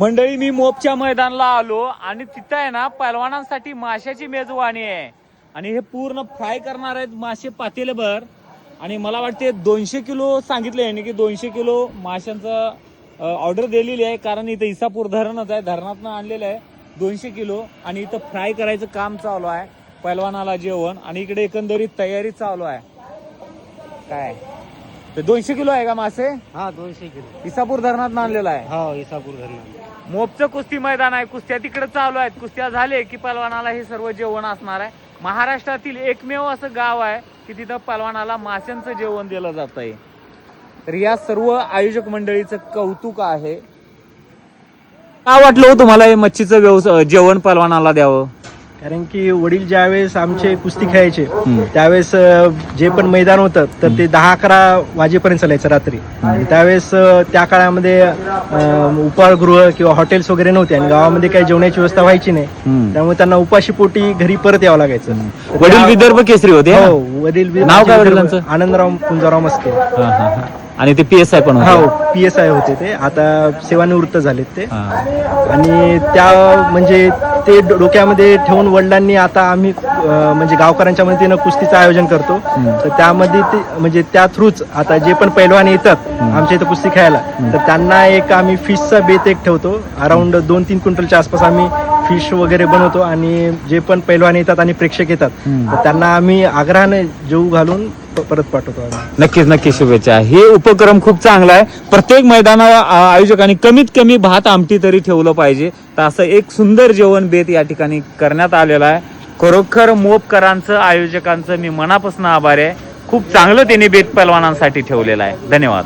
मंडळी, मी मोपच्या मैदानाला आलो आणि तिथं आहे ना पहलवानांसाठी माशाची मेजवानी आहे आणि हे पूर्ण फ्राय करणार आहेत मासे पातेलेभर. आणि मला वाटते 200 किलो सांगितले यांनी की 200 किलो माशांचं ऑर्डर दिलेली आहे, कारण इथं इसापूर धरणच आहे, धरणातनं आणलेलं आहे 200 किलो. आणि इथं फ्राय करायचं काम चालू आहे, पहलवानाला जेवण. आणि इकडे एकंदरीत तयारी चालू आहे. काय ते 200 किलो आहे का मासे? हा 200 किलो इसापूर धरणातनं आणलेला आहे. हा इसापूर धरण. मोपचं कुस्ती मैदान आहे, कुस्त्या तिकडे चालू आहेत. कुस्त्या झाले की पहलवानाला हे सर्व जेवण असणार आहे. महाराष्ट्रातील एकमेव असं गाव आहे की तिथं पहलवानाला माशांचं जेवण दिलं जात आहे. तर या सर्व आयोजक मंडळीचं कौतुक आहे. काय वाटलं हो तुम्हाला हे मच्छीचं जेवण पहलवानाला द्यावं? कारण की वडील ज्यावेळेस आमचे कुस्ती खेळायचे त्यावेळेस जे पण मैदान होतं तर ते 10-11 वाजेपर्यंत चालायचं रात्री. त्यावेळेस त्या काळामध्ये उपाहारगृह किंवा हॉटेल्स वगैरे नव्हते आणि गावामध्ये काही जेवणाची व्यवस्था व्हायची नाही, त्यामुळे त्यांना उपाशी पोटी घरी परत यावं लागायचं. वडील विदर्भ केसरी होते. हो, वडील नाव काय वडिलांचं? आनंदराव पुंजाराव मस्के. आणि ते PSI पण हो, PSI होते ते, आता सेवानिवृत्त झालेत ते. आणि त्या म्हणजे ते डोक्यामध्ये ठेवून वडिलांनी आता आम्ही म्हणजे गावकऱ्यांच्या मदतीनं कुस्तीचं आयोजन करतो. तर त्यामध्ये ते म्हणजे त्या थ्रूच आता जे पण पैलवान येतात आमच्या इथं कुस्ती खेळायला तर त्यांना एक आम्ही फिशचा बेत एक ठेवतो. अराउंड 2-3 क्विंटलच्या आसपास आम्ही फिश वगैरे बनवतो आणि जे पण पैलवान येतात आणि प्रेक्षक येतात तर त्यांना आम्ही आग्रहाने जेवू घालून परत पाठवतो. नक्कीच नक्कीच शुभेच्छा. हे उपक्रम खूप चांगला आहे. प्रत्येक मैदाना आयोजकांनी कमीत कमी भात आमटी तरी ठेवलं पाहिजे. तर असं एक सुंदर जेवण बेत या ठिकाणी करण्यात आलेलं आहे. खरोखर मोपकरांचं आयोजकांचं मी मनापासून आभारी आहे. खूप चांगलं त्यांनी बेत पहलवानांसाठी ठेवलेलं आहे. धन्यवाद.